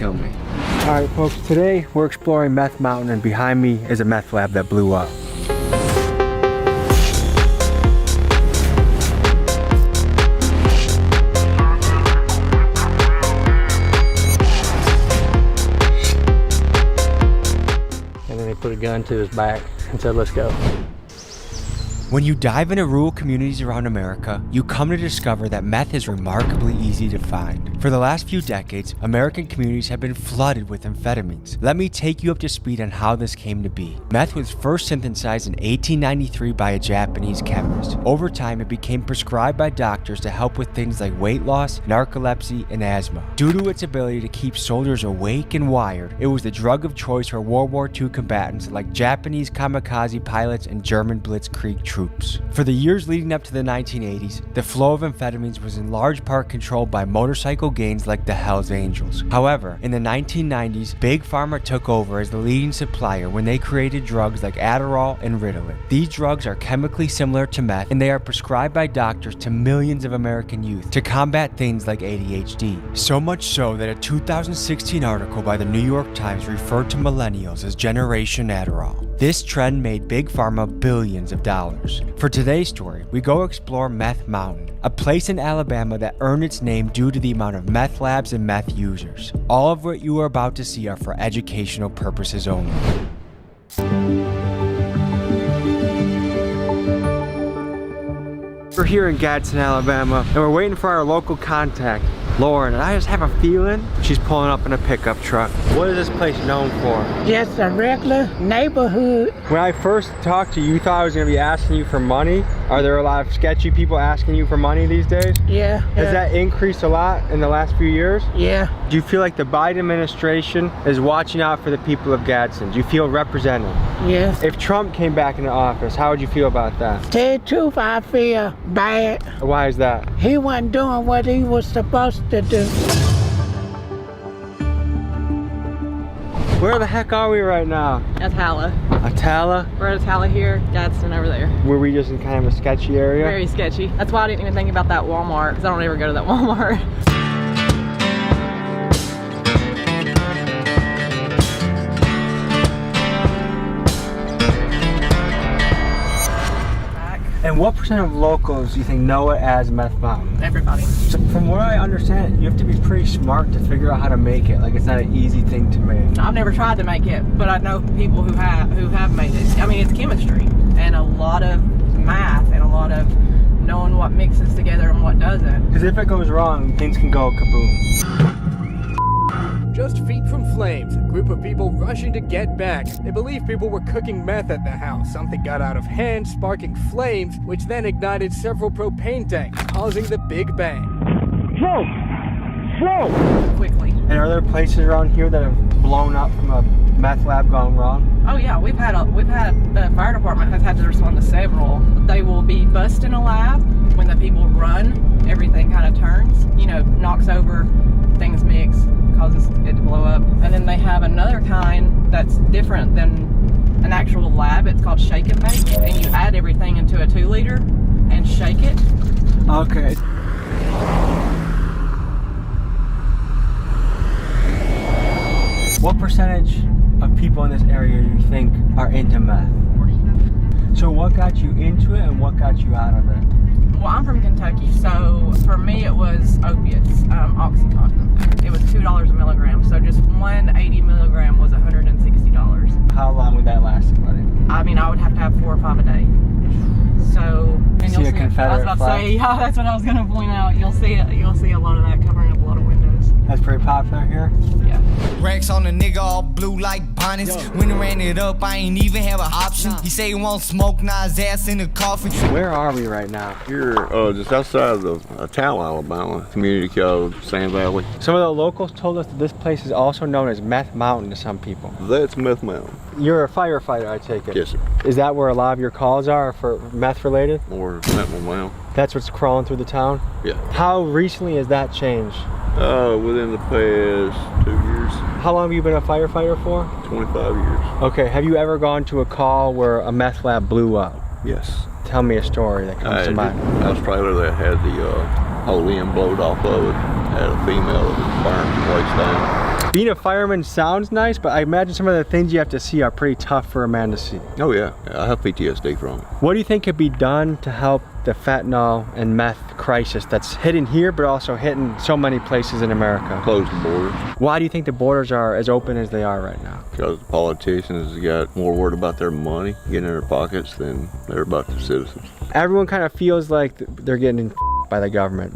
kill me. Alright folks, today we're exploring Meth Mountain, and behind me is a meth lab that blew up. And then they put a gun to his back and said, let's go. When you dive into rural communities around America, you come to discover that meth is remarkably easy to find. For the last few decades, American communities have been flooded with amphetamines. Let me take you up to speed on how this came to be. Meth was first synthesized in 1893 by a Japanese chemist. Over time, it became prescribed by doctors to help with things like weight loss, narcolepsy, and asthma. Due to its ability to keep soldiers awake and wired, it was the drug of choice for World War II combatants like Japanese kamikaze pilots and German blitzkrieg troops. For the years leading up to the 1980s, the flow of amphetamines was in large part controlled by motorcycle gangs like the Hells Angels. However, in the 1990s, Big Pharma took over as the leading supplier when they created drugs like Adderall and Ritalin. These drugs are chemically similar to meth, and they are prescribed by doctors to millions of American youth to combat things like ADHD. So much so that a 2016 article by the New York Times referred to millennials as Generation Adderall. This trend made Big Pharma billions of dollars. For today's story, we go explore Meth Mountain, a place in Alabama that earned its name due to the amount of meth labs and meth users. All of what you are about to see are for educational purposes only. We're here in Gadsden, Alabama, and we're waiting for our local contact, Lauren, and I just have a feeling she's pulling up in a pickup truck. What is this place known for? Just a regular neighborhood. When I first talked to you, you thought I was going to be asking you for money. Are there a lot of sketchy people asking you for money these days? Yeah. Has that increased a lot in the last few years? Yeah. Do you feel like the Biden administration is watching out for the people of Gadsden? Do you feel represented? Yes. If Trump came back into office, how would you feel about that? Tell the truth, I feel bad. Why is that? He wasn't doing what he was supposed to do. Where the heck are we right now? Atala. Atala? We're at Atala here, Gadsden over there. Were we just in kind of a sketchy area? Very sketchy. That's why I didn't even think about that Walmart, because I don't ever go to that Walmart. And what percent of locals do you think know it as Meth Mountain? Everybody. So from what I understand, you have to be pretty smart to figure out how to make it. Like, it's not an easy thing to make. I've never tried to make it, but I know people who have made it. I mean, it's chemistry and a lot of math and a lot of knowing what mixes together and what doesn't. Because if it goes wrong, things can go kaboom. Just feet from flames, a group of people rushing to get back. They believe people were cooking meth at the house. Something got out of hand, sparking flames, which then ignited several propane tanks, causing the Big Bang. Whoa! Whoa! Quickly. And are there places around here that have blown up from a meth lab gone wrong? Oh yeah, we've had the fire department has had to respond to several. They will be busting a lab. When the people run, everything kind of turns, knocks over, things mix, causes it to blow up. And then they have another kind that's different than an actual lab. It's called shake and bake, and you add everything into a 2-liter and shake it. Okay. What percentage of people in this area do you think are into meth? So what got you into it and what got you out of it? Well, I'm from Kentucky, so for me it was opiates, Oxycontin. It was $2 a milligram, so just one 80 milligram was $160. How long would that last, buddy? I mean, I would have to have 4 or 5 a day. So, and See a Confederate I was about flag? to say, yeah, that's what I was going to point out. You'll see a lot of that covering up a lot of windows. That's pretty popular here? Yeah. Racks on the nigga all blue like bonnets. When he ran it up, I ain't even have an option. He say he won't smoke, now his ass in the coffin. Where are we right now? Here, just outside of Atala, Alabama, community called Sand Valley. Some of the locals told us that this place is also known as Meth Mountain to some people. That's Meth Mountain. You're a firefighter, I take it? Yes, sir. Is that where a lot of your calls are for meth related? Or Meth Mountain. That's what's crawling through the town? Yeah. How recently has that changed? Within the past 2 years. How long have you been a firefighter for? 25 years. Okay, have you ever gone to a call where a meth lab blew up? Yes. Tell me a story that comes to mind. House trailer that had the whole end blowed off of it. Had a female that was burning the place down. Being a fireman sounds nice, but I imagine some of the things you have to see are pretty tough for a man to see. Oh yeah, I have PTSD from it. What do you think could be done to help the fentanyl and meth crisis that's hitting here, but also hitting so many places in America? Close the borders. Why do you think the borders are as open as they are right now? Because the politicians got more worried about their money getting in their pockets than they're about the citizens. Everyone kind of feels like they're getting by the government.